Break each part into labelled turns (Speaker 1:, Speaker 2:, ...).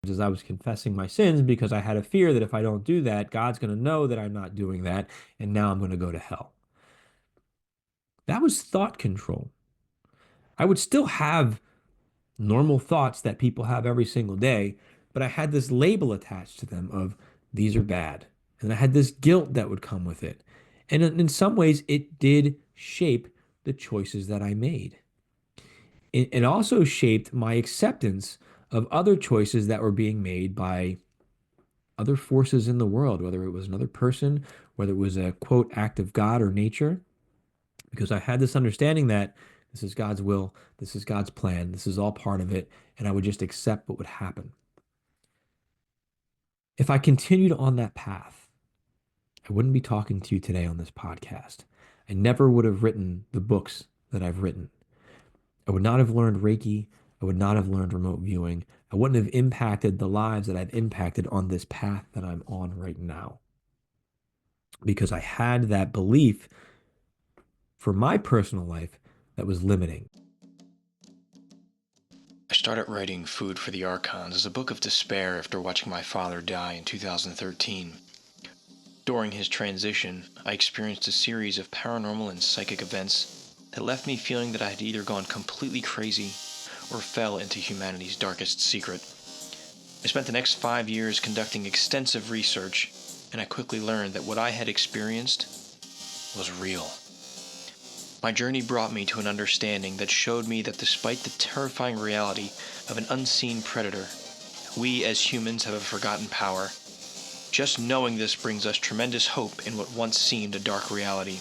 Speaker 1: as I was confessing my sins because I had a fear that if I don't do that, God's going to know that I'm not doing that, and now I'm going to go to hell. That was thought control. I would still have normal thoughts that people have every single day, but I had this label attached to them of these are bad. And I had this guilt that would come with it. And in some ways, it did shape the choices that I made. It also shaped my acceptance of other choices that were being made by other forces in the world, whether it was another person, whether it was a quote act of God or nature, because I had this understanding that this is God's will, this is God's plan, this is all part of it, and I would just accept what would happen. If I continued on that path, I wouldn't be talking to you today on this podcast. I never would have written the books that I've written. I would not have learned Reiki. I would not have learned remote viewing. I wouldn't have impacted the lives that I've impacted on this path that I'm on right now because I had that belief for my personal life that was limiting.
Speaker 2: I started writing Food for the Archons as a book of despair after watching my father die in 2013. During his transition, I experienced a series of paranormal and psychic events that left me feeling that I had either gone completely crazy or fell into humanity's darkest secret. I spent the next 5 years conducting extensive research, and I quickly learned that what I had experienced was real. My journey brought me to an understanding that showed me that despite the terrifying reality of an unseen predator, we as humans have a forgotten power. Just knowing this brings us tremendous hope in what once seemed a dark reality.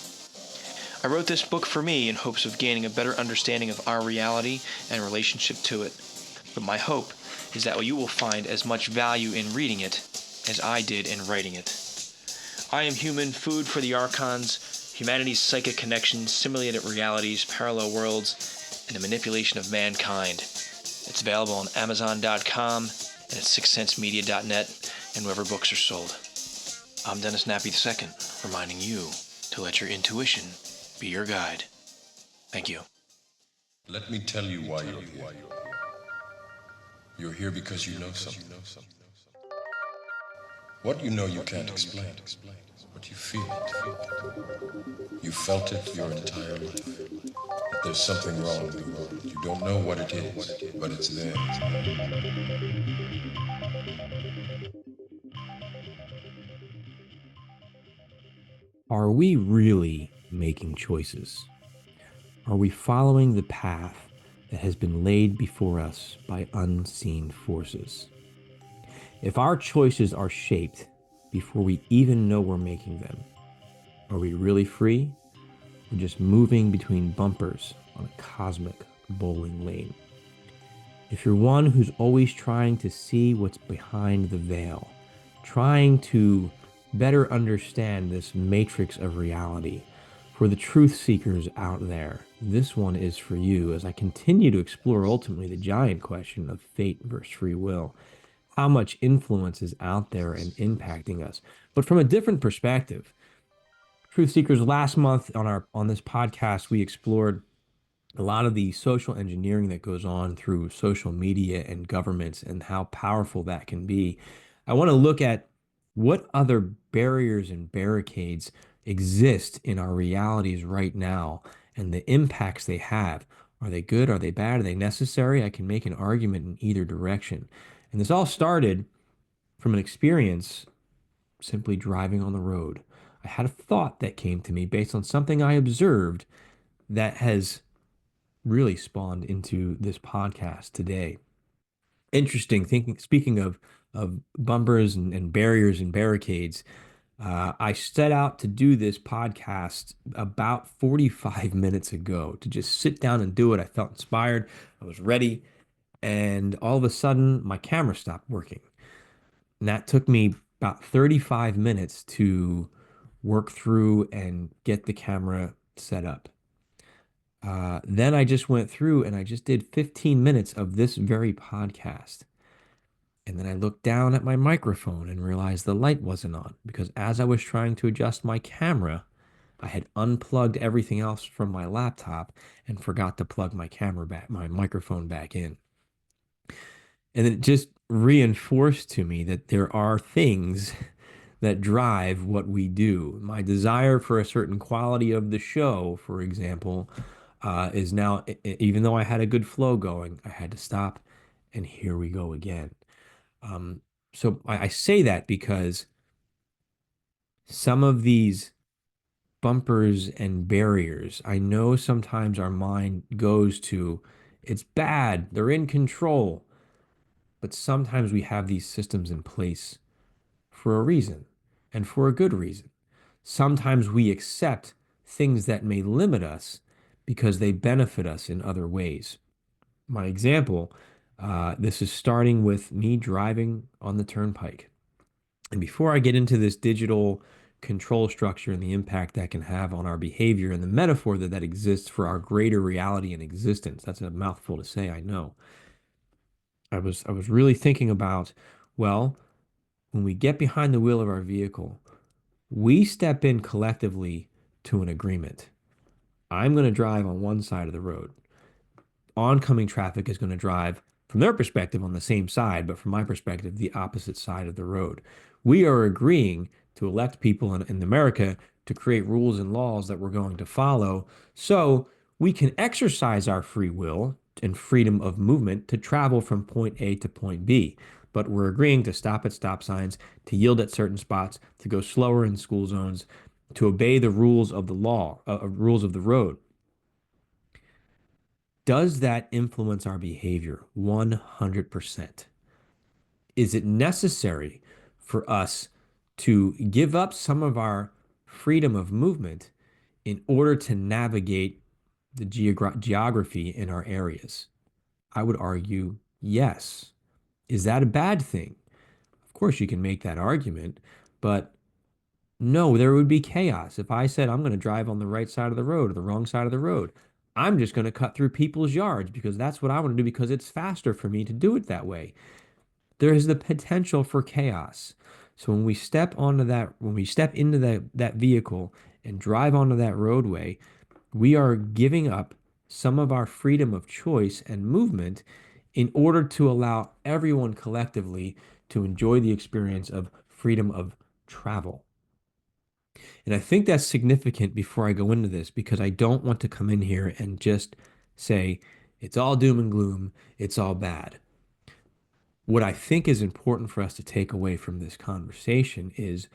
Speaker 2: I wrote this book for me in hopes of gaining a better understanding of our reality and relationship to it. But my hope is that you will find as much value in reading it as I did in writing it. I Am Human, Food for the Archons, humanity's psychic connections, simulated realities, parallel worlds, and the manipulation of mankind. It's available on Amazon.com and at sixcentsmedia.net and wherever books are sold. I'm Dennis Nappy II, reminding you to let your intuition be your guide. Thank you.
Speaker 3: Let me tell you why you're here. You're here because you know something. What you know you can't explain, but you feel it. You felt it your entire life. That there's something wrong with the world. You don't know what it is, but it's there.
Speaker 1: Are we really making choices? Are we following the path that has been laid before us by unseen forces? If our choices are shaped before we even know we're making them, are we really free? Or just moving between bumpers on a cosmic bowling lane? If you're one who's always trying to see what's behind the veil, trying to better understand this matrix of reality, for the truth seekers out there, this one is for you as I continue to explore ultimately the giant question of fate versus free will. How much influence is out there and impacting us, but from a different perspective. Truth seekers, last month on this podcast, we explored a lot of the social engineering that goes on through social media and governments and how powerful that can be. I want to look at what other barriers and barricades exist in our realities right now and the impacts they have. Are they good? Are they bad? Are they necessary? I can make an argument in either direction. And this all started from an experience simply driving on the road. I had a thought that came to me based on something I observed that has really spawned into this podcast today. Interesting thinking, speaking of bumpers and barriers and barricades, I set out to do this podcast about 45 minutes ago to just sit down and do it. I felt inspired. I was ready. And all of a sudden, my camera stopped working. And that took me about 35 minutes to work through and get the camera set up. Then I just went through and I just did 15 minutes of this very podcast. And then I looked down at my microphone and realized the light wasn't on because as I was trying to adjust my camera, I had unplugged everything else from my laptop and forgot to plug my camera back, my microphone back in. And then it just reinforced to me that there are things that drive what we do. My desire for a certain quality of the show, for example, is now, even though I had a good flow going, I had to stop, and here we go again. Um, so I say that because some of these bumpers and barriers, I know sometimes our mind goes to, it's bad, they're in control, but sometimes we have these systems in place for a reason and for a good reason. Sometimes we accept things that may limit us because they benefit us in other ways. My example, this is starting with me driving on the turnpike. And before I get into this digital control structure and the impact that can have on our behavior and the metaphor that that exists for our greater reality and existence, that's a mouthful to say, I know. I was really thinking about, well, when we get behind the wheel of our vehicle, we step in collectively to an agreement. I'm going to drive on one side of the road. Oncoming traffic is going to drive from their perspective on the same side, but from my perspective, the opposite side of the road. We are agreeing to elect people in America to create rules and laws that we're going to follow so we can exercise our free will and freedom of movement to travel from point A to point B. But we're agreeing to stop at stop signs, to yield at certain spots, to go slower in school zones, to obey the rules of the law, rules of the road. Does that influence our behavior? 100%. Is it necessary for us to give up some of our freedom of movement in order to navigate the geography in our areas? I would argue yes. Is that a bad thing? Of course, you can make that argument, but no, there would be chaos. If I said I'm going to drive on the right side of the road or the wrong side of the road, I'm just going to cut through people's yards because that's what I want to do because it's faster for me to do it that way. There is the potential for chaos. So when we step into that vehicle and drive onto that roadway, we are giving up some of our freedom of choice and movement in order to allow everyone collectively to enjoy the experience of freedom of travel. And I think that's significant before I go into this because I don't want to come in here and just say it's all doom and gloom, it's all bad. What I think is important for us to take away from this conversation is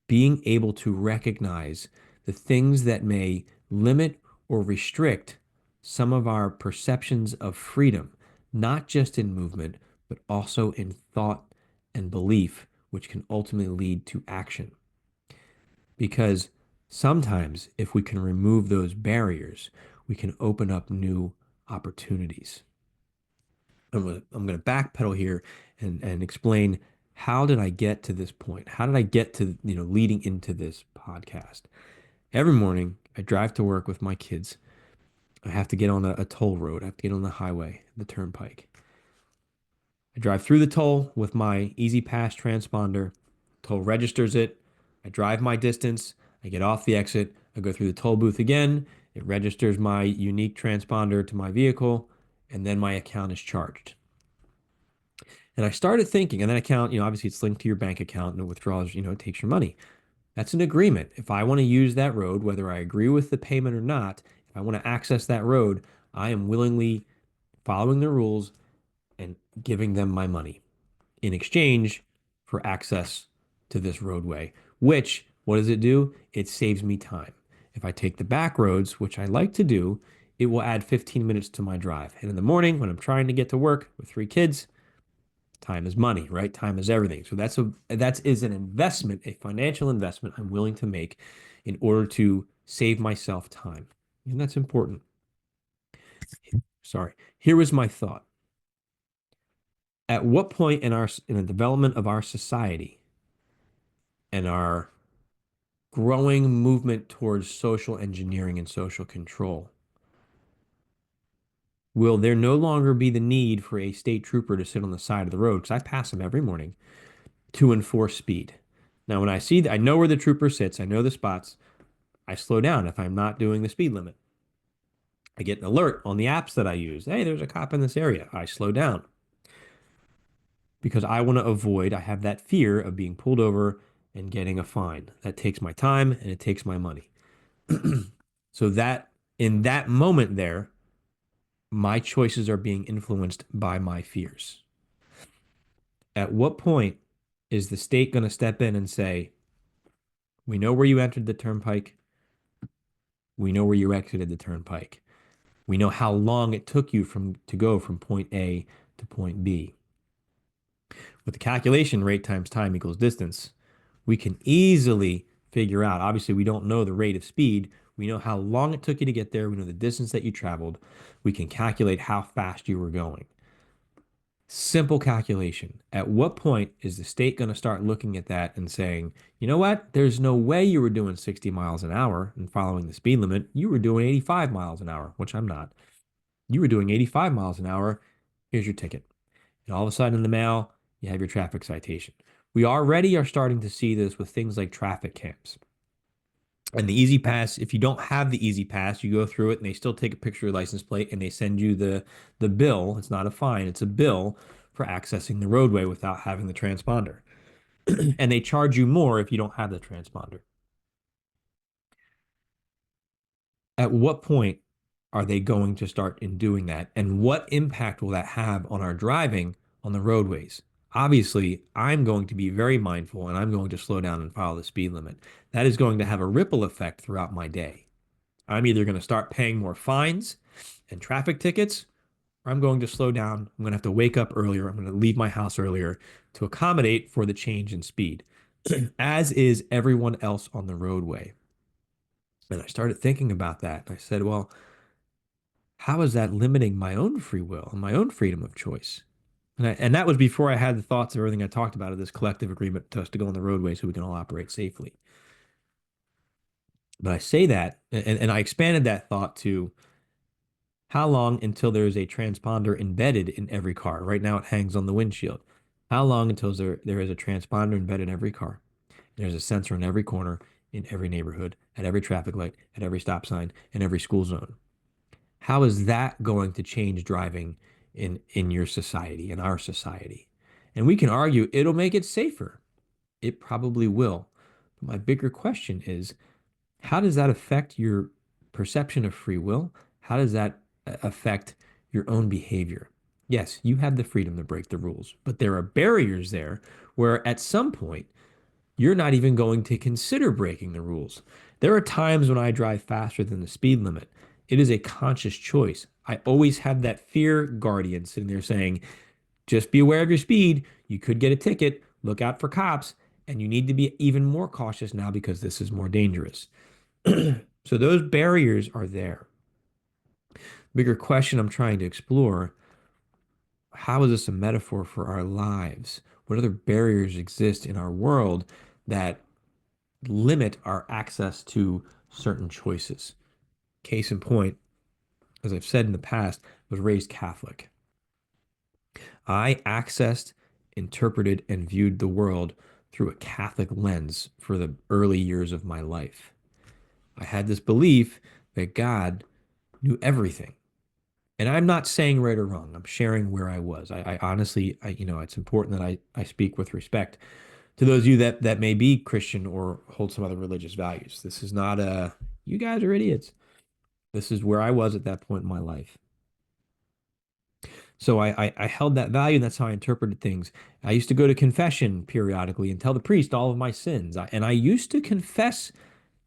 Speaker 1: being able to recognize the things that may limit or restrict some of our perceptions of freedom, not just in movement, but also in thought and belief, which can ultimately lead to action. Because sometimes, if we can remove those barriers, we can open up new opportunities. I'm gonna backpedal here and explain how did I get to this point? How did I get to, leading into this podcast? Every morning, I drive to work with my kids. I have to get on a toll road. I have to get on the highway, the turnpike. I drive through the toll with my Easy Pass transponder. Toll registers it. I drive my distance. I get off the exit. I go through the toll booth again. It registers my unique transponder to my vehicle, and then my account is charged. And I started thinking, and then account, obviously it's linked to your bank account and it withdraws, it takes your money. That's an agreement. If I want to use that road, whether I agree with the payment or not, if I want to access that road, I am willingly following the rules and giving them my money in exchange for access to this roadway, which, what does it do? It saves me time. If I take the back roads, which I like to do, it will add 15 minutes to my drive. And in the morning, when I'm trying to get to work with 3 kids, time is money, right? Time is everything. So that is an investment, a financial investment I'm willing to make in order to save myself time. And that's important. Sorry. Here was my thought. At what point in the development of our society and our growing movement towards social engineering and social control will there no longer be the need for a state trooper to sit on the side of the road? Because I pass them every morning to enforce speed. Now, when I see that, I know where the trooper sits, I know the spots. I slow down if I'm not doing the speed limit. I get an alert on the apps that I use. Hey, there's a cop in this area. I slow down. because I want to avoid, I have that fear of being pulled over and getting a fine. That takes my time and it takes my money. So that in that moment there, my choices are being influenced by my fears. At what point is the state going to step in and say, we know where you entered the turnpike, we know where you exited the turnpike. We know how long it took you to go from point A to point B. With the calculation rate times time equals distance, we can easily figure out. Obviously, we don't know the rate of speed. We know how long it took you to get there. We know the distance that you traveled. We can calculate how fast you were going. Simple calculation. At what point is the state going to start looking at that and saying, you know what? There's no way you were doing 60 miles an hour and following the speed limit. You were doing 85 miles an hour, which I'm not. You were doing 85 miles an hour. Here's your ticket. And all of a sudden in the mail, you have your traffic citation. We already are starting to see this with things like traffic cams. And the Easy Pass, if you don't have the Easy Pass, you go through it and they still take a picture of your license plate and they send you the bill. It's not a fine, it's a bill for accessing the roadway without having the transponder. And they charge you more if you don't have the transponder. At what point are they going to start in doing that? And what impact will that have on our driving on the roadways? Obviously, I'm going to be very mindful and I'm going to slow down and follow the speed limit. That is going to have a ripple effect throughout my day. I'm either going to start paying more fines and traffic tickets, or I'm going to slow down. I'm going to have to wake up earlier. I'm going to leave my house earlier to accommodate for the change in speed, as is everyone else on the roadway. And I started thinking about that. And I said, well, how is that limiting my own free will and my own freedom of choice? And that was before I had the thoughts of everything I talked about of this collective agreement to us to go on the roadway so we can all operate safely. But I say that, and I expanded that thought to how long until there is a transponder embedded in every car? Right now it hangs on the windshield. How long until there is a transponder embedded in every car? There's a sensor in every corner, in every neighborhood, at every traffic light, at every stop sign, in every school zone. How is that going to change driving in your society, in our society? And we can argue it'll make it safer. It probably will. But my bigger question is, how does that affect your perception of free will? How does that affect your own behavior? Yes, you have the freedom to break the rules, but there are barriers there where at some point you're not even going to consider breaking the rules. There are times when I drive faster than the speed limit. It is a conscious choice. I always have that fear guardian sitting there saying, just be aware of your speed. You could get a ticket. Look out for cops. And you need to be even more cautious now because this is more dangerous. So those barriers are there. Bigger question I'm trying to explore, how is this a metaphor for our lives? What other barriers exist in our world that limit our access to certain choices? Case in point, as I've said in the past, I was raised Catholic. I accessed, interpreted, and viewed the world through a Catholic lens for the early years of my life. I had this belief that God knew everything. And I'm not saying right or wrong. I'm sharing where I was. I honestly, it's important that I speak with respect to those of you that may be Christian or hold some other religious values. This is not you guys are idiots. This is where I was at that point in my life. So I held that value, and that's how I interpreted things. I used to go to confession periodically and tell the priest all of my sins. And I used to confess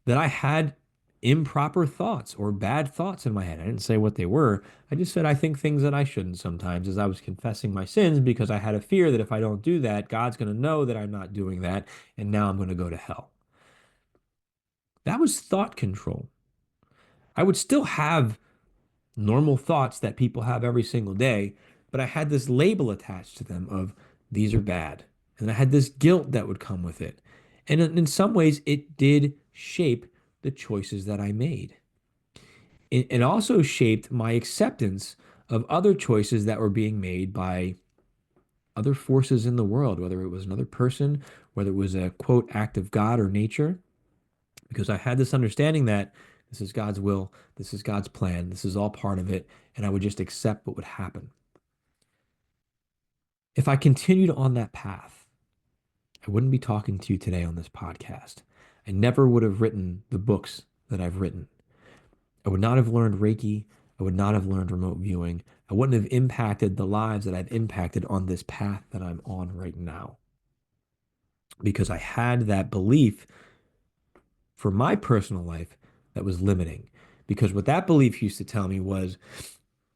Speaker 1: that I had improper thoughts or bad thoughts in my head. I didn't say what they were. I just said I think things that I shouldn't sometimes as I was confessing my sins because I had a fear that if I don't do that, God's going to know that I'm not doing that, and now I'm going to go to hell. That was thought control. I would still have normal thoughts that people have every single day, but I had this label attached to them of these are bad. And I had this guilt that would come with it. And in some ways, it did shape the choices that I made. It also shaped my acceptance of other choices that were being made by other forces in the world, whether it was another person, whether it was a quote act of God or nature, because I had this understanding that this is God's will, this is God's plan, this is all part of it, and I would just accept what would happen. If I continued on that path, I wouldn't be talking to you today on this podcast. I never would have written the books that I've written. I would not have learned Reiki. I would not have learned remote viewing. I wouldn't have impacted the lives that I've impacted on this path that I'm on right now because I had that belief for my personal life that was limiting. Because what that belief used to tell me was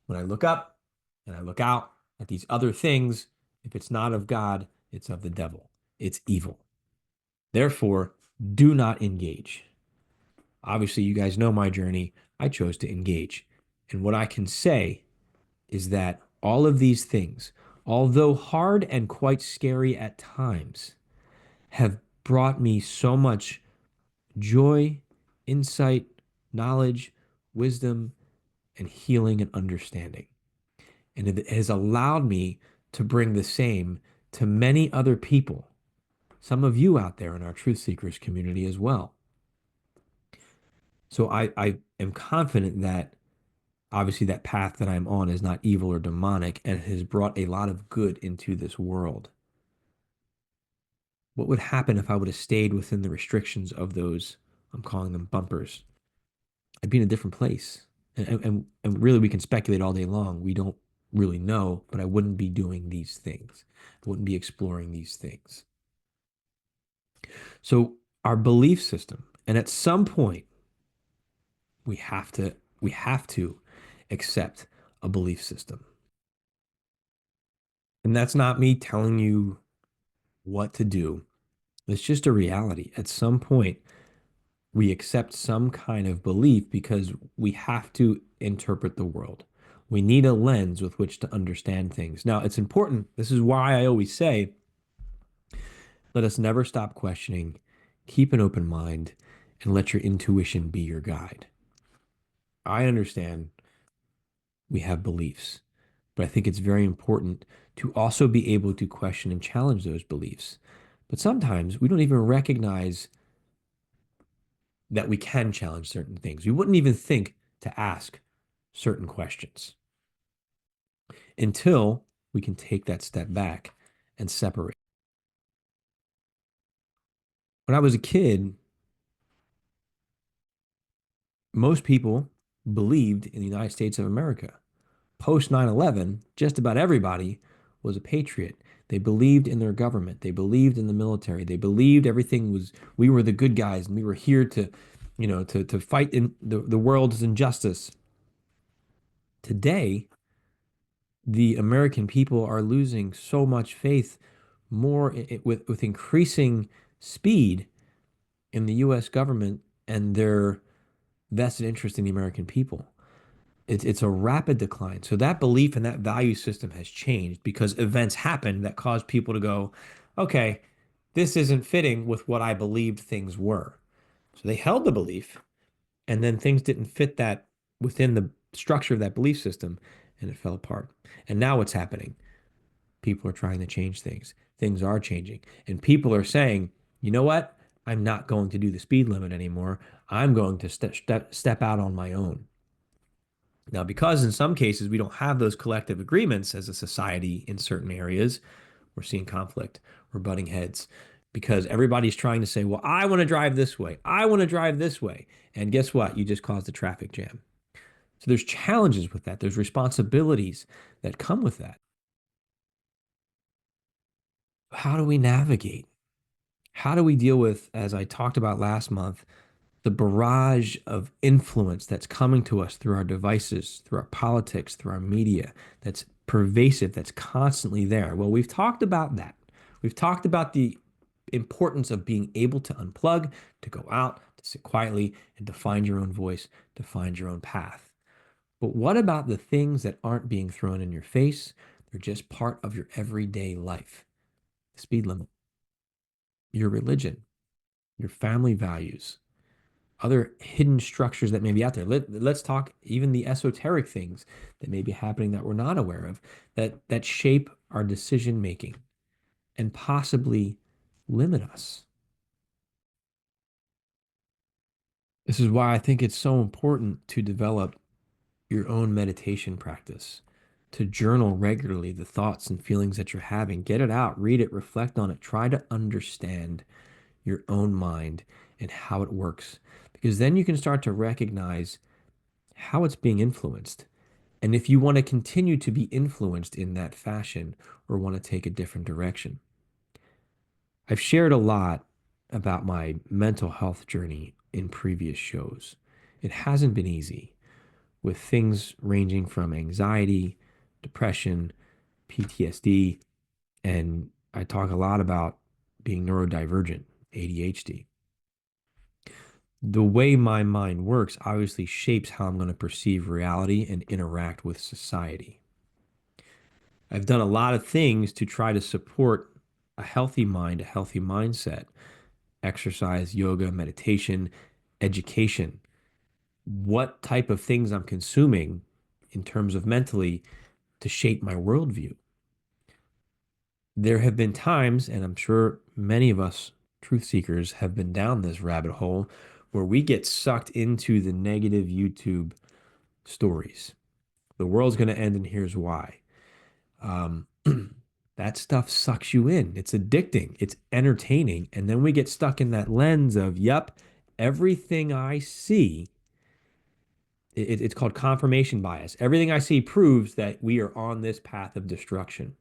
Speaker 1: when I look up and I look out at these other things, if it's not of God, it's of the devil. It's evil. Therefore, do not engage. Obviously, you guys know my journey. I chose to engage. And what I can say is that all of these things, although hard and quite scary at times, have brought me so much joy, insight, knowledge, wisdom, and healing and understanding. And it has allowed me to bring the same to many other people, some of you out there in our Truth Seekers community as well. So I am confident that obviously that path that I'm on is not evil or demonic and has brought a lot of good into this world. What would happen if I would have stayed within the restrictions of those, I'm calling them bumpers? I'd be in a different place. And really, we can speculate all day long. We don't really know, but I wouldn't be doing these things. I wouldn't be exploring these things. So our belief system, and at some point, we have to accept a belief system. And that's not me telling you what to do. It's just a reality. At some point, we accept some kind of belief because we have to interpret the world. We need a lens with which to understand things. Now, it's important. This is why I always say, let us never stop questioning, keep an open mind, and let your intuition be your guide. I understand we have beliefs, but I think it's very important to also be able to question and challenge those beliefs. But sometimes we don't even recognize that we can challenge certain things. We wouldn't even think to ask certain questions until we can take that step back and separate. When I was a kid, most people believed in the United States of America. Post 9/11, just about everybody was a patriot. They believed in their government. They believed in the military. They believed everything was, we were the good guys and we were here to, to fight in the world's injustice. Today, the American people are losing so much faith more with increasing speed in the US government and their vested interest in the American people. It's a rapid decline. So that belief and that value system has changed because events happened that caused people to go, okay, this isn't fitting with what I believed things were. So they held the belief, and then things didn't fit that within the structure of that belief system, and it fell apart. And now what's happening? People are trying to change things. Things are changing. And people are saying, you know what? I'm not going to do the speed limit anymore. I'm going to step out on my own. Now, because in some cases we don't have those collective agreements as a society in certain areas, we're seeing conflict, we're butting heads because everybody's trying to say, well, I want to drive this way. I want to drive this way. And guess what? You just caused a traffic jam. So there's challenges with that. There's responsibilities that come with that. How do we navigate? How do we deal with, as I talked about last month, the barrage of influence that's coming to us through our devices, through our politics, through our media, that's pervasive, that's constantly there? Well, we've talked about that. We've talked about the importance of being able to unplug, to go out, to sit quietly, and to find your own voice, to find your own path. But what about the things that aren't being thrown in your face? They're just part of your everyday life. The speed limit, your religion, your family values, other hidden structures that may be out there. Let's talk even the esoteric things that may be happening that we're not aware of that shape our decision making and possibly limit us. This is why I think it's so important to develop your own meditation practice. to journal regularly the thoughts and feelings that you're having. Get it out, read it, reflect on it, try to understand your own mind and how it works. Because then you can start to recognize how it's being influenced. And if you want to continue to be influenced in that fashion or want to take a different direction. I've shared a lot about my mental health journey in previous shows. It hasn't been easy, with things ranging from anxiety, depression, PTSD, and I talk a lot about being neurodivergent, ADHD. The way my mind works obviously shapes how I'm going to perceive reality and interact with society. I've done a lot of things to try to support a healthy mind, a healthy mindset, exercise, yoga, meditation, education, what type of things I'm consuming in terms of mentally to shape my worldview. There have been times, and I'm sure many of us truth seekers have been down this rabbit hole, where we get sucked into the negative YouTube stories. The world's going to end, and here's why. Um, that stuff sucks you in. It's addicting, it's entertaining. And then we get stuck in that lens of, yep, everything I see, it's called confirmation bias. Everything I see proves that we are on this path of destruction.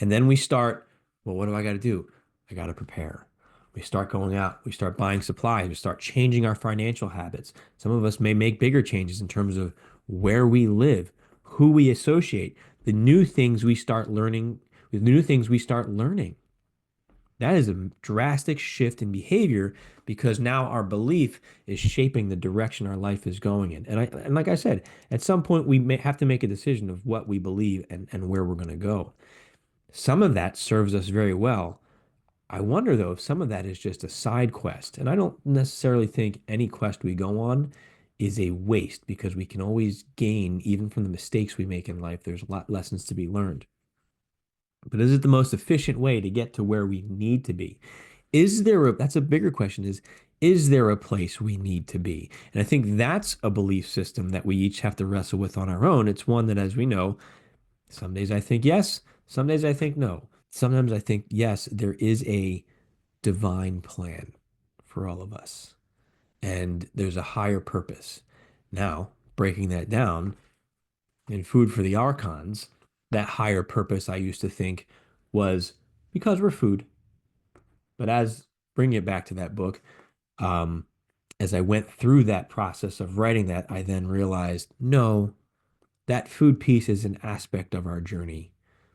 Speaker 1: And then we start, well, what do I got to do? I got to prepare. We start going out, we start buying supplies, we start changing our financial habits. Some of us may make bigger changes in terms of where we live, who we associate, the new things we start learning, the new things we start learning. That is a drastic shift in behavior because now our belief is shaping the direction our life is going in. And like I said, at some point we may have to make a decision of what we believe and where we're going to go. Some of that serves us very well. I wonder though if some of that is just a side quest. And I don't necessarily think any quest we go on is a waste because we can always gain even from the mistakes we make in life. There's a lot lessons to be learned. But is it the most efficient way to get to where we need to be? That's a bigger question is there a place we need to be? And I think that's a belief system that we each have to wrestle with on our own. It's one that, as we know, some days I think yes, some days I think no. Sometimes I think yes, there is a divine plan for all of us, and there's a higher purpose. Now, breaking that down in Food for the Archons, that higher purpose I used to think was because we're food. But as bringing it back to that book, um, as I went through that process of writing that, I then realized no, that food piece is an aspect of our journey,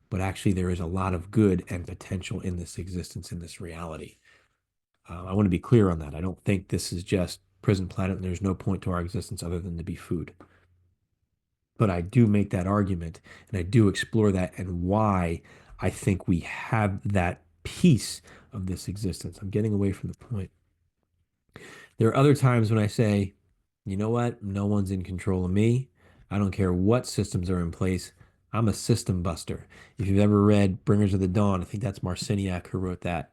Speaker 1: but actually there is a lot of good and potential in this existence, in this reality. I want to be clear on that. I don't think this is just prison planet and there's no point to our existence other than to be food. But I do make that argument and I do explore that and why I think we have that piece of this existence. I'm getting away from the point. There are other times when I say, you know what? No one's in control of me. I don't care what systems are in place. I'm a system buster. If you've ever read Bringers of the Dawn, I think that's Marciniak who wrote that.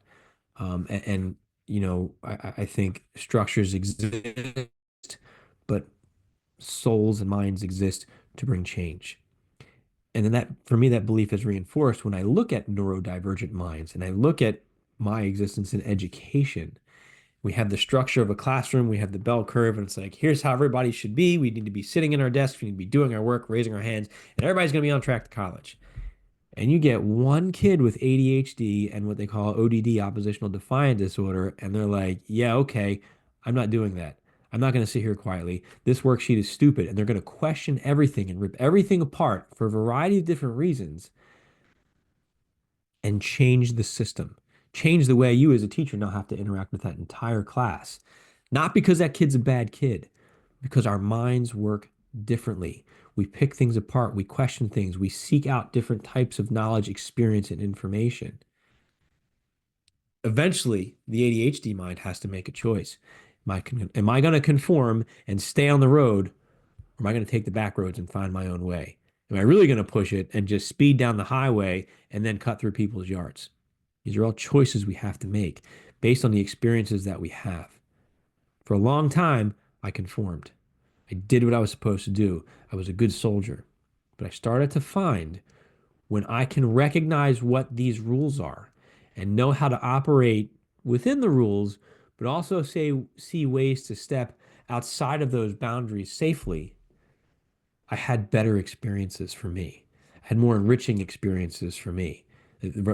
Speaker 1: And you know, I think structures exist, but souls and minds exist to bring change. And then that, for me, that belief is reinforced when I look at neurodivergent minds and I look at my existence in education. We have the structure of a classroom, we have the bell curve, and it's like, here's how everybody should be. We need to be sitting in our desks, we need to be doing our work, raising our hands, and everybody's going to be on track to college. And you get one kid with ADHD and what they call ODD, oppositional defiant disorder, and they're like, yeah, okay, I'm not doing that. I'm not going to sit here quietly. This worksheet is stupid. And they're going to question everything and rip everything apart for a variety of different reasons and change the system. Change the way you as a teacher now have to interact with that entire class. Not because that kid's a bad kid, because our minds work differently. We pick things apart, we question things, we seek out different types of knowledge, experience, and information. Eventually, the ADHD mind has to make a choice. Am I going to conform and stay on the road, or am I going to take the back roads and find my own way? Am I really going to push it and just speed down the highway and then cut through people's yards? These are all choices we have to make based on the experiences that we have. For a long time, I conformed. I did what I was supposed to do. I was a good soldier. but I started to find when I can recognize what these rules are and know how to operate within the rules, but also see ways to step outside of those boundaries safely, I had better experiences for me. I had more enriching experiences for me.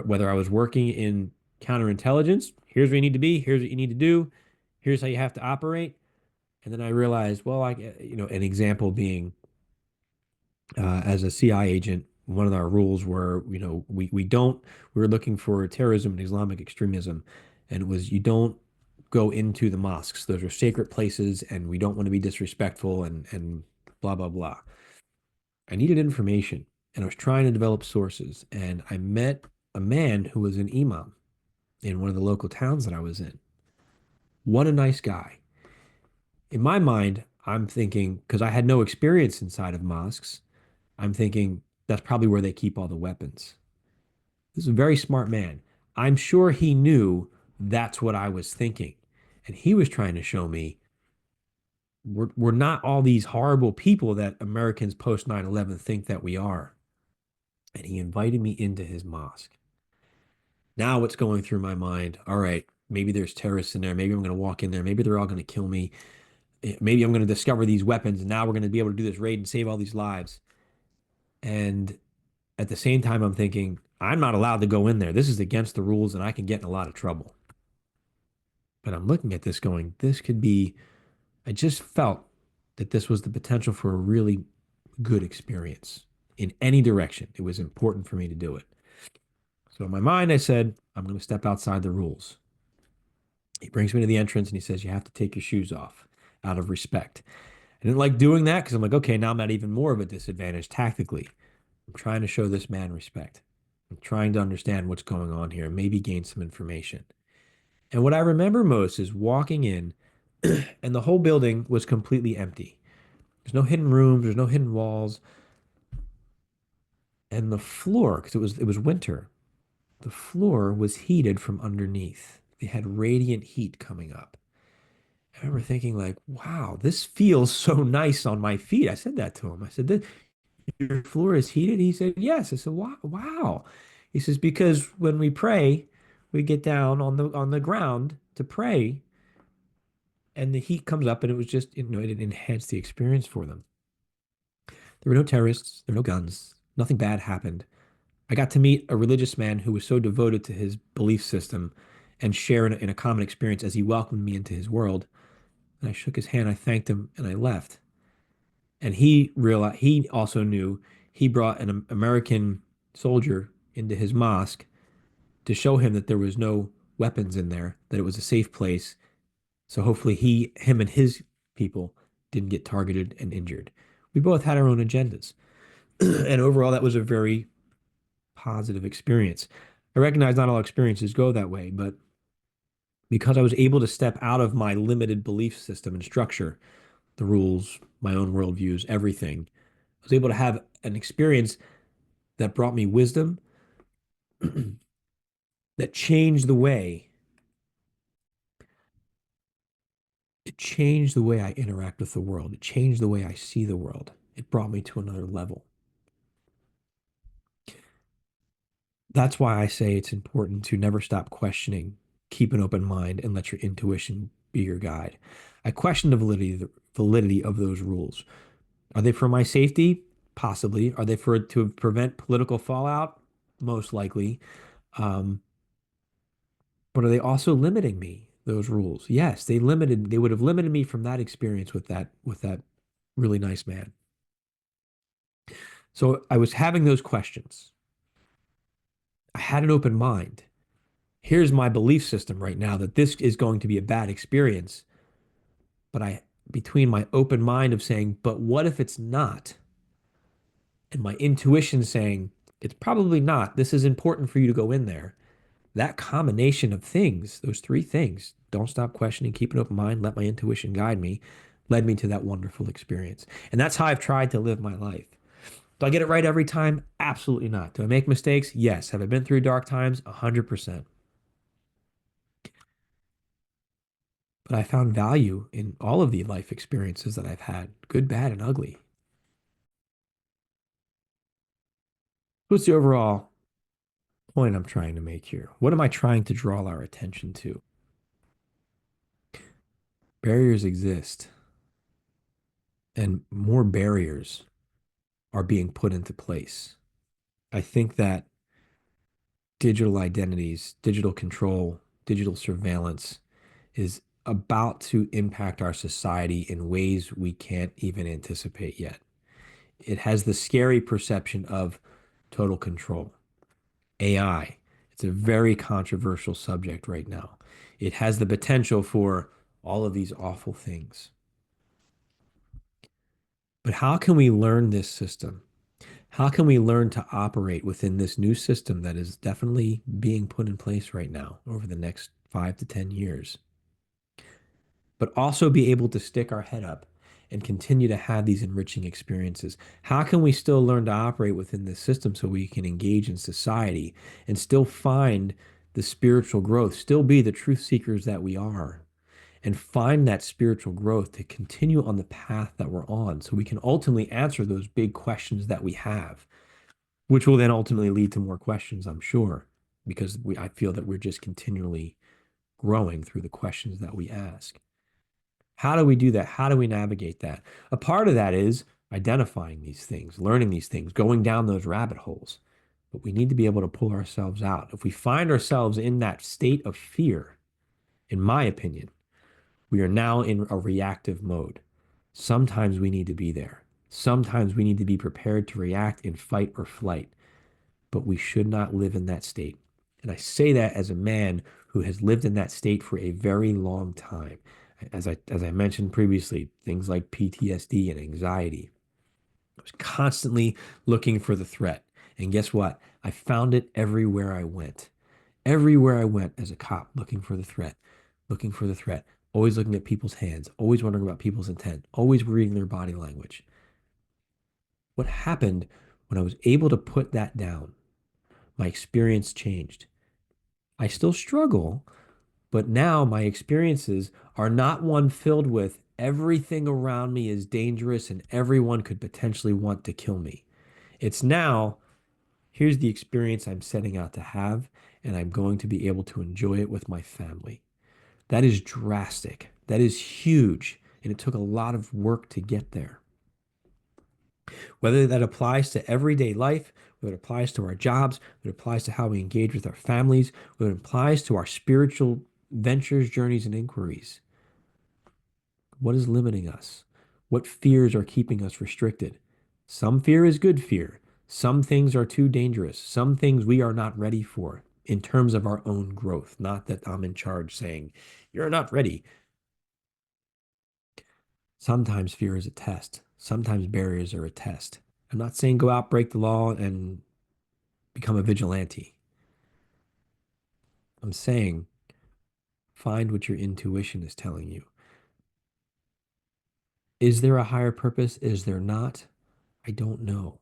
Speaker 1: Whether I was working in counterintelligence, here's where you need to be, here's what you need to do, here's how you have to operate. And then I realized, well, an example being as a CI agent, one of our rules were, we were looking for terrorism and Islamic extremism. And it was, you don't go into the mosques. Those are sacred places and we don't want to be disrespectful and blah, blah, blah. I needed information and I was trying to develop sources. And I met a man who was an imam in one of the local towns that I was in. What a nice guy. In my mind, I'm thinking, because I had no experience inside of mosques, I'm thinking that's probably where they keep all the weapons. This is a very smart man. I'm sure he knew that's what I was thinking. And he was trying to show me we're not all these horrible people that Americans post 9/11 think that we are. And he invited me into his mosque. Now what's going through my mind? All right, maybe there's terrorists in there. Maybe I'm going to walk in there. Maybe they're all going to kill me. Maybe I'm going to discover these weapons. And now we're going to be able to do this raid and save all these lives. And at the same time, I'm thinking, I'm not allowed to go in there. This is against the rules and I can get in a lot of trouble. But I'm looking at this going, this could be, I just felt that this was the potential for a really good experience in any direction. It was important for me to do it. So in my mind, I said, I'm going to step outside the rules. He brings me to the entrance and he says, you have to take your shoes off out of respect. I didn't like doing that because I'm like, okay, now I'm at even more of a disadvantage tactically. I'm trying to show this man respect. I'm trying to understand what's going on here and maybe gain some information. And what I remember most is walking in and the whole building was completely empty. There's no hidden rooms, there's no hidden walls. And the floor, because it was winter, the floor was heated from underneath. They had radiant heat coming up. I remember thinking like, wow, this feels so nice on my feet. I said that to him. I said, your floor is heated? He said, yes. I said, wow, wow. He says, because when we pray, we get down on the ground to pray, and the heat comes up, and it was just, it enhanced the experience for them. There were no terrorists, there were no guns, nothing bad happened. I got to meet a religious man who was so devoted to his belief system and share in a common experience as he welcomed me into his world. And I shook his hand, I thanked him, and I left. And he realized he also knew he brought an American soldier into his mosque to show him that there was no weapons in there, that it was a safe place. So hopefully him and his people didn't get targeted and injured. We both had our own agendas. And overall, that was a very positive experience. I recognize not all experiences go that way, but because I was able to step out of my limited belief system and structure, the rules, my own worldviews, everything, I was able to have an experience that brought me wisdom that changed the way it changed the way I interact with the world. It changed the way I see the world. It brought me to another level. That's why I say it's important to never stop questioning, keep an open mind, and let your intuition be your guide. I question the validity of those rules. Are they for my safety? Possibly. Are they for to prevent political fallout? Most likely. Um, but are they also limiting me, those rules? Yes, they would have limited me from that experience with that really nice man. So I was having those questions. I had an open mind. Here's my belief system right now that this is going to be a bad experience. But between my open mind of saying, but what if it's not? And my intuition saying, it's probably not. This is important for you to go in there. That combination of things, those three things, don't stop questioning, keep an open mind, let my intuition guide me, led me to that wonderful experience. And that's how I've tried to live my life. Do I get it right every time? Absolutely not. Do I make mistakes? Yes. Have I been through dark times? 100%. But I found value in all of the life experiences that I've had, good, bad, and ugly. What's the overall point I'm trying to make here? What am I trying to draw our attention to? Barriers exist, and more barriers are being put into place. I think that digital identities, digital control, digital surveillance is about to impact our society in ways we can't even anticipate yet. It has the scary perception of total control. AI, it's a very controversial subject right now. It has the potential for all of these awful things. But how can we learn this system? How can we learn to operate within this new system that is definitely being put in place right now over the next 5 to 10 years? But also be able to stick our head up and continue to have these enriching experiences. How can we still learn to operate within this system so we can engage in society and still find the spiritual growth, still be the truth seekers that we are, and find that spiritual growth to continue on the path that we're on so we can ultimately answer those big questions that we have, which will then ultimately lead to more questions, I'm sure, because I feel that we're just continually growing through the questions that we ask. How do we do that? How do we navigate that? A part of that is identifying these things, learning these things, going down those rabbit holes. But we need to be able to pull ourselves out. If we find ourselves in that state of fear, in my opinion, we are now in a reactive mode. Sometimes we need to be there. Sometimes we need to be prepared to react in fight or flight, but we should not live in that state. And I say that as a man who has lived in that state for a very long time. As I mentioned previously, things like PTSD and anxiety. I was constantly looking for the threat. And guess what? I found it everywhere I went. Everywhere I went as a cop, looking for the threat, looking for the threat, always looking at people's hands, always wondering about people's intent, always reading their body language. What happened when I was able to put that down? My experience changed. I still struggle, but now my experiences are not one filled with everything around me is dangerous and everyone could potentially want to kill me. It's now, here's the experience I'm setting out to have, and I'm going to be able to enjoy it with my family. That is drastic. That is huge. And it took a lot of work to get there. Whether that applies to everyday life, whether it applies to our jobs, whether it applies to how we engage with our families, whether it applies to our spiritual ventures, journeys, and inquiries. What is limiting us? What fears are keeping us restricted? Some fear is good fear. Some things are too dangerous. Some things we are not ready for in terms of our own growth. Not that I'm in charge saying, you're not ready. Sometimes fear is a test. Sometimes barriers are a test. I'm not saying go out, break the law, and become a vigilante. I'm saying find what your intuition is telling you. Is there a higher purpose? Is there not? I don't know.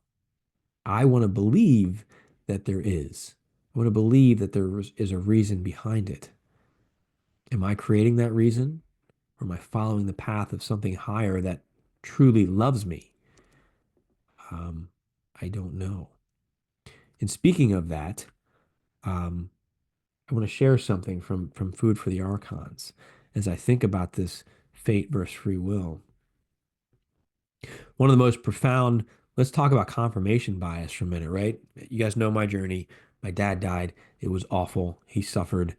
Speaker 1: I want to believe that there is. I want to believe that is a reason behind it. Am I creating that reason? Or am I following the path of something higher that truly loves me? Um, I don't know. And speaking of that, um, I want to share something from Food for the Archons as I think about this fate versus free will. One of the most profound, let's talk about confirmation bias for a minute, right? You guys know my journey. My dad died. It was awful. He suffered,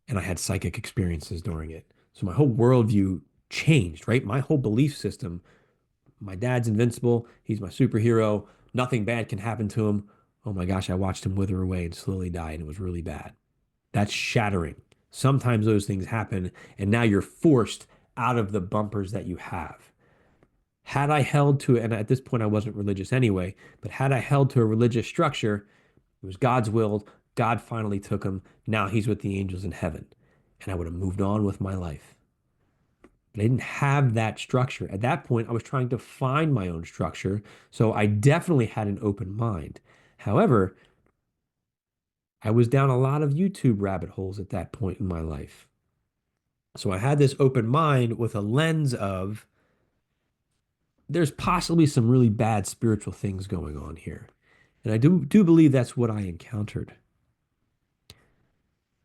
Speaker 1: and I had psychic experiences during it. So my whole worldview changed, right? My whole belief system. My dad's invincible. He's my superhero. Nothing bad can happen to him. Oh my gosh, I watched him wither away and slowly die, and it was really bad. That's shattering. Sometimes those things happen, and now you're forced out of the bumpers that you have. Had I held to, and at this point I wasn't religious anyway, but had I held to a religious structure, it was God's will. God finally took him. Now he's with the angels in heaven. And I would have moved on with my life. But I didn't have that structure. At that point, I was trying to find my own structure. So I definitely had an open mind. However, I was down a lot of YouTube rabbit holes at that point in my life. So I had this open mind with a lens of there's possibly some really bad spiritual things going on here. And I do believe that's what I encountered.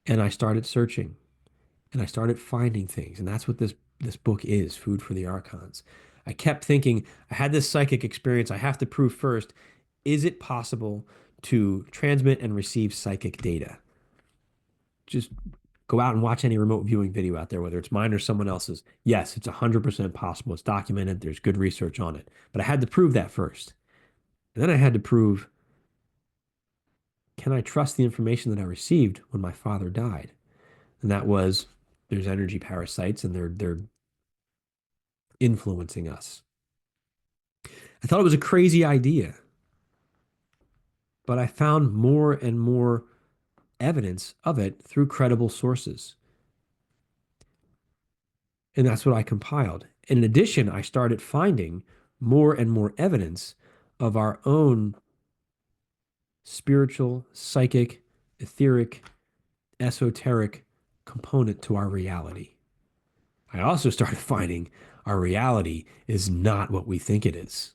Speaker 1: And I started searching and I started finding things. And that's what this book is, Food for the Archons. I kept thinking, I had this psychic experience. I have to prove first, is it possible to transmit and receive psychic data? Just go out and watch any remote viewing video out there, whether it's mine or someone else's. Yes, it's 100% possible. It's documented. There's good research on it. But I had to prove that first. And then I had to prove, can I trust the information that I received when my father died? And that was, there's energy parasites and they're influencing us. I thought it was a crazy idea, but I found more and more evidence of it through credible sources. And that's what I compiled. And in addition, I started finding more and more evidence of our own spiritual, psychic, etheric, esoteric component to our reality. I also started finding our reality is not what we think it is.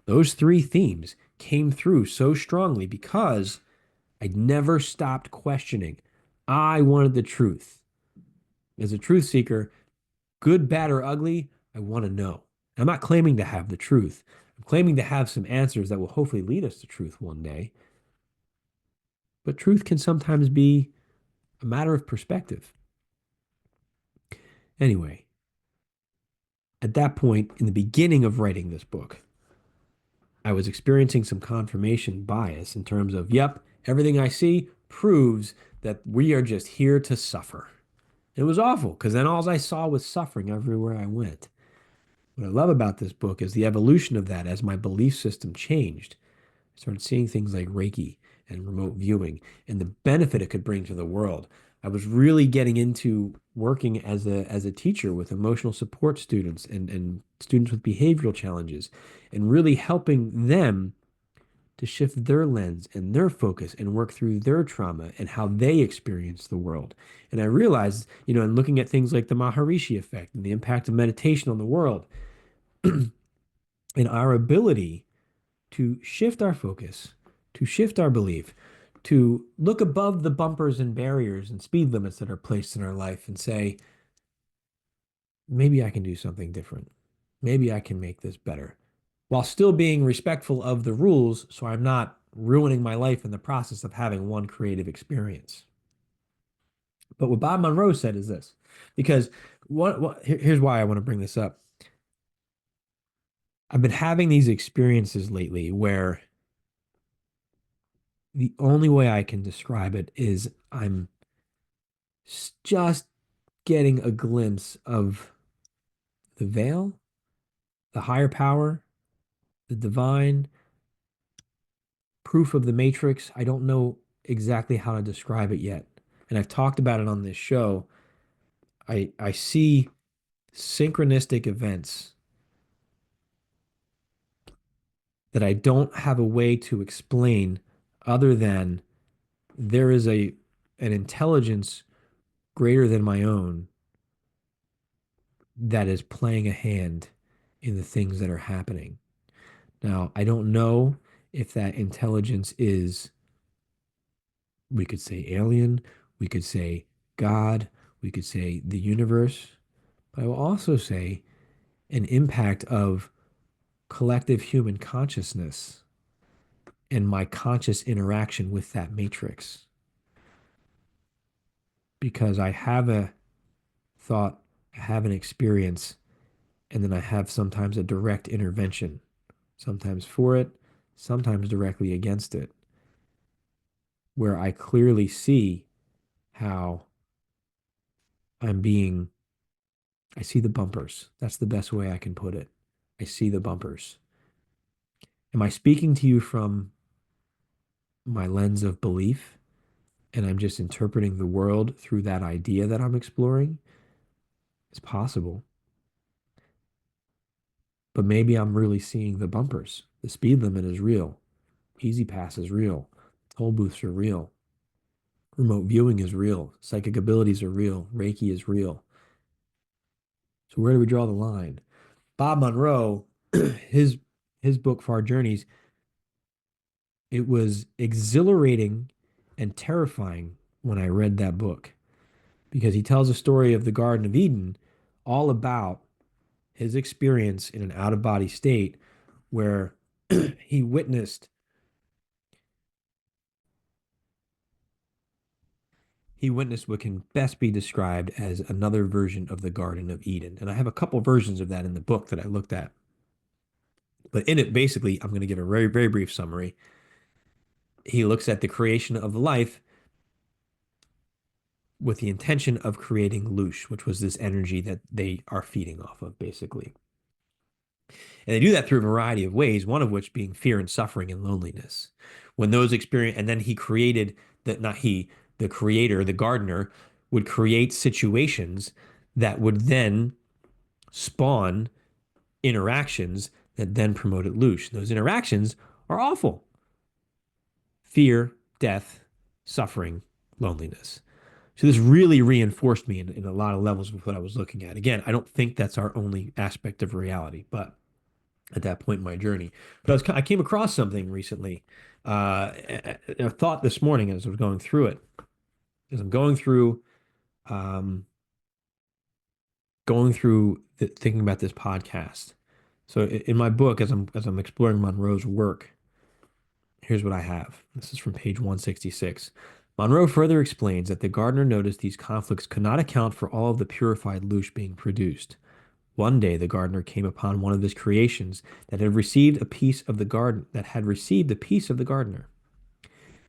Speaker 1: Those three themes came through so strongly because I never stopped questioning. I wanted the truth. As a truth seeker, good, bad, or ugly, I want to know. I'm not claiming to have the truth. I'm claiming to have some answers that will hopefully lead us to truth one day. But truth can sometimes be a matter of perspective. Anyway, at that point, in the beginning of writing this book, I was experiencing some confirmation bias in terms of, yep, everything I see proves that we are just here to suffer. It was awful because then all I saw was suffering everywhere I went. What I love about this book is the evolution of that as my belief system changed. I started seeing things like Reiki and remote viewing and the benefit it could bring to the world. I was really getting into working as a teacher with emotional support students and students with behavioral challenges and really helping them to shift their lens and their focus and work through their trauma and how they experience the world. And I realized, and looking at things like the Maharishi effect and the impact of meditation on the world and our ability to shift our focus, to shift our belief, to look above the bumpers and barriers and speed limits that are placed in our life and say, maybe I can do something different. Maybe I can make this better while still being respectful of the rules so I'm not ruining my life in the process of having one creative experience. But what Bob Monroe said is this, because here's why I want to bring this up. I've been having these experiences lately where the only way I can describe it is I'm just getting a glimpse of the veil, the higher power, the divine, proof of the matrix. I don't know exactly how to describe it yet. And I've talked about it on this show. I see synchronistic events that I don't have a way to explain other than there is an intelligence greater than my own that is playing a hand in the things that are happening. Now, I don't know if that intelligence is, we could say alien, we could say God, we could say the universe, but I will also say an impact of collective human consciousness and my conscious interaction with that matrix. Because I have a thought, I have an experience, and then I have sometimes a direct intervention, sometimes for it, sometimes directly against it, where I clearly see how I'm being, I see the bumpers. That's the best way I can put it. I see the bumpers. Am I speaking to you from my lens of belief and I'm just interpreting the world through that idea that I'm exploring? It's possible. But maybe I'm really seeing the bumpers. The speed limit is real. Easy Pass is real. Toll booths are real. Remote viewing is real. Psychic abilities are real. Reiki is real. So where do we draw the line? Bob Monroe, his his book Far Journeys It was exhilarating and terrifying when I read that book because he tells a story of the Garden of Eden, all about his experience in an out of body state where he witnessed he witnessed what can best be described as another version of the Garden of Eden. And I have a couple versions of that in the book that I looked at. But in it, basically, I'm going to give a very, very brief summary. He looks at the creation of life with the intention of creating Loosh, which was this energy that they are feeding off of, basically. And they do that through a variety of ways, one of which being fear and suffering and loneliness. When those experience, and then he created that, not he, the creator, the gardener, would create situations that would then spawn interactions that then promoted Loosh. Those interactions are awful: fear, death, suffering, loneliness. So this really reinforced me in a lot of levels with what I was looking at. Again, I don't think that's our only aspect of reality, but at that point in my journey. But I came across something recently, a thought this morning as I was going through it, as I'm um, thinking about this podcast. So in my book, as I'm exploring Monroe's work, here's what I have. This is from page 166. Monroe further explains that the gardener noticed these conflicts could not account for all of the purified loosh being produced. One day the gardener came upon one of his creations that had received a piece of the gardener.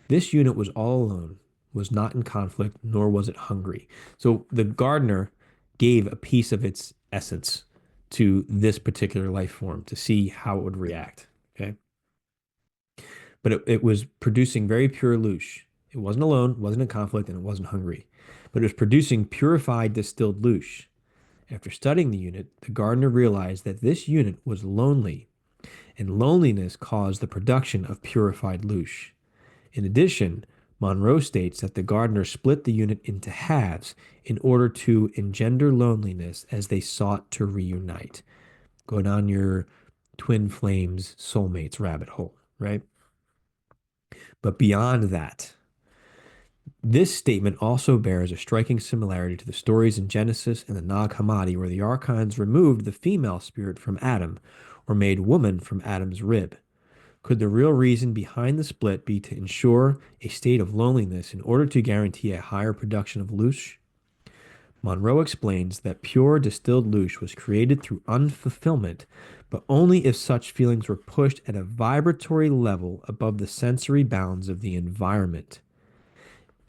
Speaker 1: This unit was all alone, was not in conflict, nor was it hungry. So the gardener gave a piece of its essence to this particular life form to see how it would react. Okay. But it was producing very pure loosh. It wasn't alone, wasn't in conflict, and it wasn't hungry. But it was producing purified distilled loosh. After studying the unit, the gardener realized that this unit was lonely, and loneliness caused the production of purified loosh. In addition, Monroe states that the gardener split the unit into halves in order to engender loneliness as they sought to reunite. Go down your twin flames soulmates rabbit hole, right? But beyond that, this statement also bears a striking similarity to the stories in Genesis and the Nag Hammadi, where the archons removed the female spirit from Adam, or made woman from Adam's rib. Could the real reason behind the split be to ensure a state of loneliness in order to guarantee a higher production of loosh? Monroe explains that pure distilled loosh was created through unfulfillment, but only if such feelings were pushed at a vibratory level above the sensory bounds of the environment.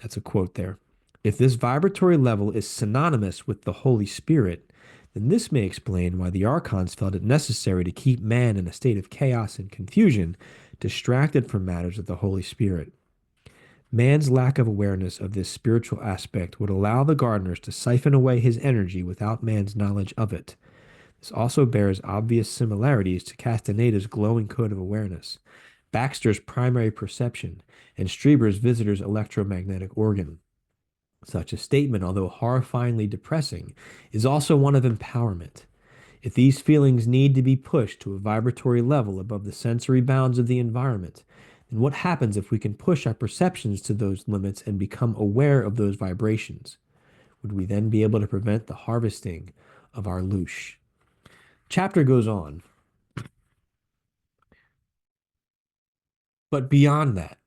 Speaker 1: That's a quote there. If this vibratory level is synonymous with the Holy Spirit, then this may explain why the archons felt it necessary to keep man in a state of chaos and confusion, distracted from matters of the Holy Spirit. Man's lack of awareness of this spiritual aspect would allow the gardeners to siphon away his energy without man's knowledge of it. This also bears obvious similarities to Castaneda's glowing code of awareness, Baxter's primary perception, and Strieber's visitor's electromagnetic organ. Such a statement, although horrifyingly depressing, is also one of empowerment. If these feelings need to be pushed to a vibratory level above the sensory bounds of the environment, then what happens if we can push our perceptions to those limits and become aware of those vibrations? Would we then be able to prevent the harvesting of our loosh? Chapter goes on, but beyond that,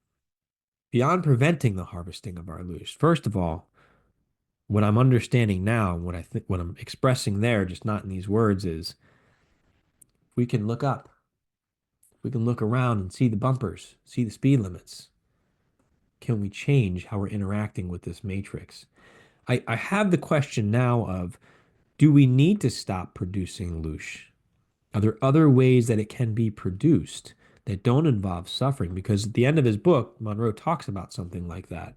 Speaker 1: beyond preventing the harvesting of our loosh, first of all, what I'm understanding now, what I'm expressing there, just not in these words, is we can look up, we can look around and see the bumpers, see the speed limits. Can we change how we're interacting with this matrix? I have the question now of, do we need to stop producing loosh? Are there other ways that it can be produced that don't involve suffering? Because at the end of his book, Monroe talks about something like that.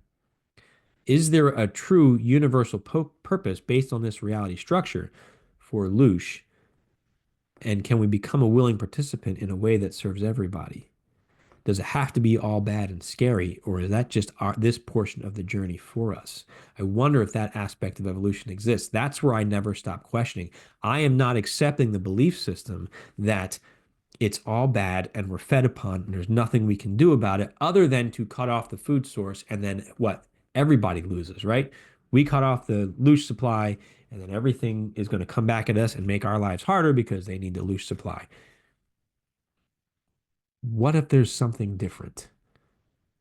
Speaker 1: Is there a true universal purpose based on this reality structure for loosh? And can we become a willing participant in a way that serves everybody? Does it have to be all bad and scary, or is that just this portion of the journey for us? I wonder if that aspect of evolution exists. That's where I never stop questioning. I am not accepting the belief system that it's all bad and we're fed upon and there's nothing we can do about it other than to cut off the food source. And then what? Everybody loses, right? We cut off the loose supply and then everything is going to come back at us and make our lives harder because they need the loose supply. What if there's something different?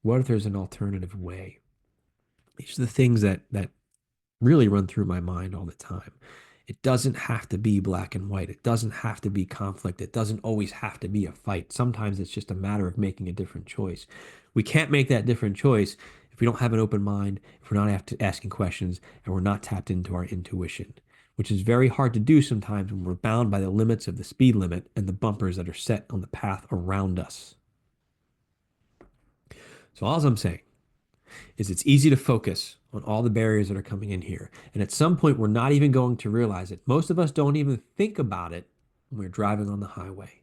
Speaker 1: What if there's an alternative way? These are the things that really run through my mind all the time. It doesn't have to be black and white. It doesn't have to be conflict. It doesn't always have to be a fight. Sometimes it's just a matter of making a different choice. We can't make that different choice if we don't have an open mind, if we're not asking questions, and we're not tapped into our intuition, which is very hard to do sometimes when we're bound by the limits of the speed limit and the bumpers that are set on the path around us. So all I'm saying is it's easy to focus on all the barriers that are coming in here. And at some point, we're not even going to realize it. Most of us don't even think about it when we're driving on the highway.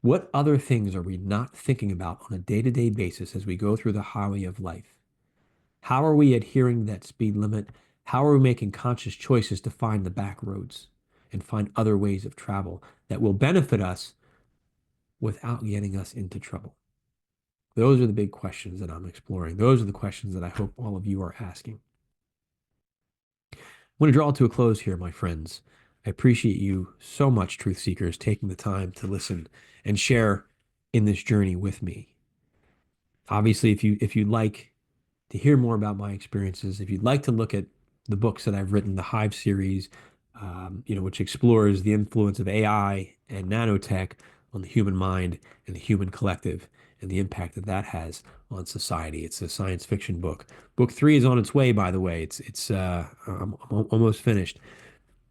Speaker 1: What other things are we not thinking about on a day-to-day basis as we go through the highway of life? How are we adhering to that speed limit? How are we making conscious choices to find the back roads and find other ways of travel that will benefit us without getting us into trouble? Those are the big questions that I'm exploring. Those are the questions that I hope all of you are asking. I'm going to draw to a close here, my friends. I appreciate you so much, truth seekers, taking the time to listen and share in this journey with me. Obviously, if you'd like to hear more about my experiences, if you'd like to look at the books that I've written, the Hive series, which explores the influence of AI and nanotech on the human mind and the human collective and the impact that that has on society. It's a science fiction book. Book 3 is on its way, by the way. I'm almost finished.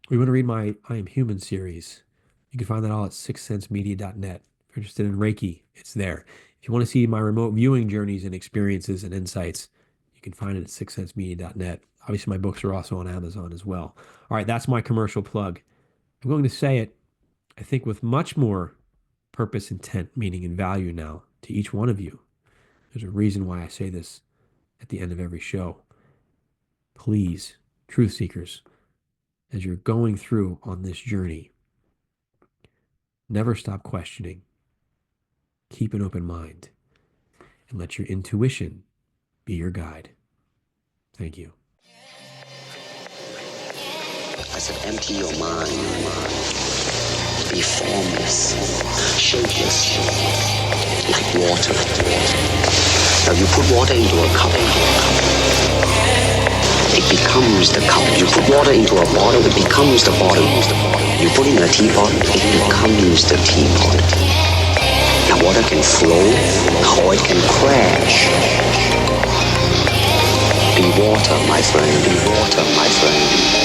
Speaker 1: We want to read my I Am Human series. You can find that all at sixthsensemedia.net. If you're interested in Reiki, it's there. If you want to see my remote viewing journeys and experiences and insights, you can find it at sixthsensemedia.net. Obviously, my books are also on Amazon as well. All right, that's my commercial plug. I'm going to say it, I think, with much more purpose, intent, meaning, and value now to each one of you. There's a reason why I say this at the end of every show. Please, truth seekers, as you're going through on this journey, never stop questioning. Keep an open mind and let your intuition be your guide. Thank you.
Speaker 4: I said, empty your mind. Be formless, shapeless, like water. Now you put water into a cup, it becomes the cup. You put water into a bottle, it becomes the bottle. You put in a teapot, it becomes the teapot. Now water can flow, or it can crash. Be water, my friend, be water, my friend.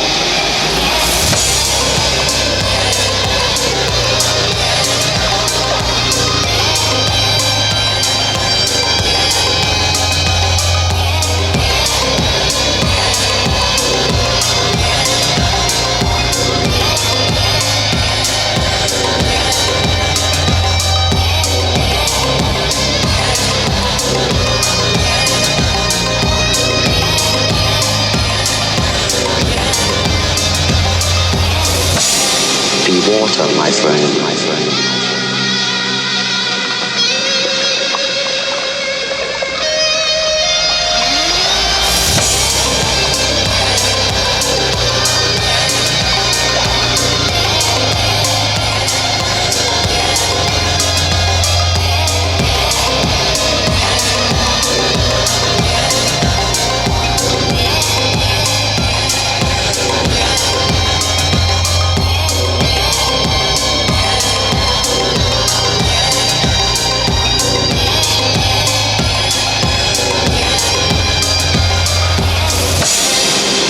Speaker 4: Be water, my friend, my friend.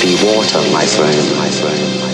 Speaker 4: Be water, my friend, my friend.